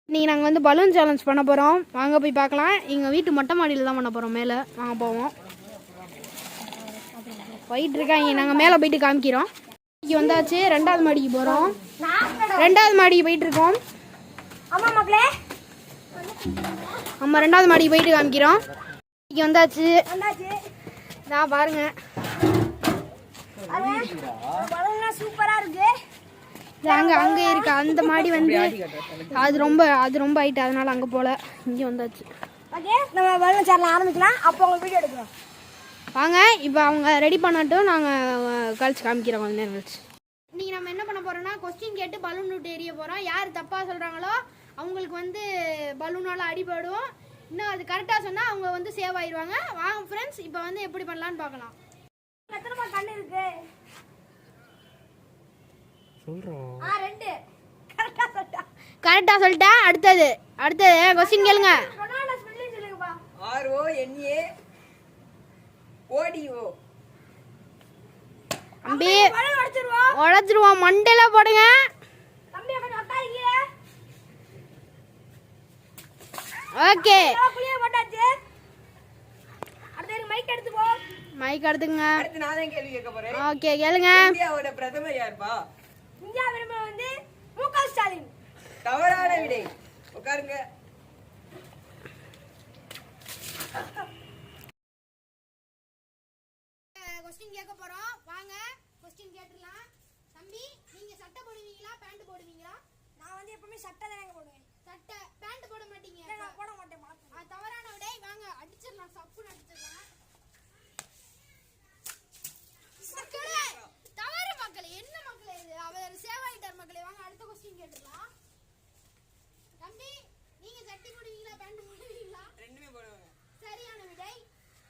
இன்றைக்கி நாங்கள் வந்து பலூன் சேலஞ்ச் பண்ண போகிறோம். வாங்க போய் பார்க்கலாம். எங்கள் வீட்டு மொட்டை மாடியில் தான் பண்ண போகிறோம். மேலே வாங்க போவோம். போயிட்டு இருக்காங்க. நாங்கள் மேலே போயிட்டு காமிக்கிறோம். இன்றைக்கி வந்தாச்சு. 2வது மாடிக்கு போகிறோம். 2வது மாடிக்கு போயிட்டுருக்கோம். ஆமாம், 2வது மாடிக்கு போயிட்டு காமிக்கிறோம். இன்றைக்கி வந்தாச்சு. நான் பாருங்க, சூப்பராக இருக்கு. அங்கே இருக்கு அந்த மாடி வந்து அது ரொம்ப ஹைட், அதனால அங்கே போல இங்கே வந்தாச்சு. ஓகே, நம்ம பலூன் சேனல் ஆரம்பிக்கலாம். அப்போ உங்களுக்கு வீடியோ எடுக்கிறோம். வாங்க, இப்போ அவங்க ரெடி பண்ணட்டும், நாங்கள் கழிச்சு காமிக்கிறோம் கொஞ்ச நேரம் கழிச்சு. இன்றைக்கி நம்ம என்ன பண்ண போகிறோம்னா, கொஸ்டின் கேட்டு பலூன் விட்டு எரிய போகிறோம். யார் தப்பாக சொல்கிறாங்களோ அவங்களுக்கு வந்து பலூனால் அடிபடும். இன்னும் அது கரெக்டாக சொன்னால் அவங்க வந்து சேவ் ஆயிடுவாங்க. வாங்க ஃப்ரெண்ட்ஸ், இப்போ வந்து எப்படி பண்ணலான்னு பார்க்கலாம். எத்தனை கண்ணு இருக்கு சொல்றோம்? 2. கரெக்டாக சொல்லிட்டா. அடுத்தது கொஸ்டின் கேளுங்க. சொல்லுங்கப்பா. RONAODO. தம்பி உடச்சிருவோம். மண்டையில போடுங்க. தம்பி கொஞ்சம் உட்காருங்க. ஓகே, போட்டாச்சு. அடுத்து மைக் எடுத்து போ. மைக் எடுத்துங்க. அடுத்து நான் தான் கேள்வி கேட்க போறேன். ஓகே, கேளுங்க. இந்தியாவோட பிரதமர் யாருப்பா? இந்தியா பிரதமர் வந்து மு.க. ஸ்டாலின். தவறான விடை. உட்காருங்க. கொஸ்டின் கேட்க போறோம். வாங்க கொஸ்டின் கேட்டுடலாம். தம்பி, நீங்க சட்டை போடுவீங்களா பேண்ட் போடுவீங்களா? நான் வந்து எப்பவுமே சட்டை தான் போடுவேன். சட்டை, பேண்ட் போட மாட்டீங்க? நான் போட மாட்டேன். தவறான விடை. வாங்க அடிச்சிடலாம், சப்புன்னு அடிச்சிடலாம். தவறு மக்களே. என்ன மக்களே இது? அவர் சேவ் ஆயிட்டார் மக்களே. வாங்க அடுத்த கொஸ்டின் கேட்டுடலாம். தம்பி, நீங்க சட்டை போடுவீங்களா பேண்ட் போடுவீங்களா? ரெண்டுமே போடுவாங்க. சரியான விடை.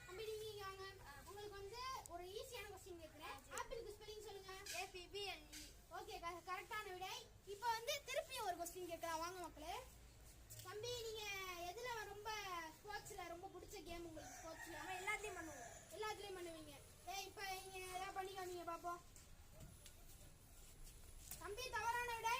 தம்பி, நீங்க வாங்க. உங்களுக்கு வந்து ஒரு ஈஸியான கொஸ்டின் கேக்குறேன். ஆப்பிளுக்கு ஸ்பெல்லிங் சொல்லுங்க. APPLE. ஓகே, கரெக்டான விடை. இப்போ வந்து திருப்பி ஒரு கொஸ்டின் கேட்கலாம். வாங்க மக்களே. தம்பி, நீங்க எதுல ரொம்ப ஸ்போர்ட்ஸ்ல ரொம்ப பிடிச்ச கேம் உங்களுக்கு? ஸ்போர்ட்ஸ்ல நம்ம எல்லாத்தையும் பண்ணுவோம். எல்லாத்துலயும் பண்ணுவீங்க. இப்போ நீங்க ஏதாவது பண்ணி காமிங்க பாப்போம். தம்பி, தவறான விடை.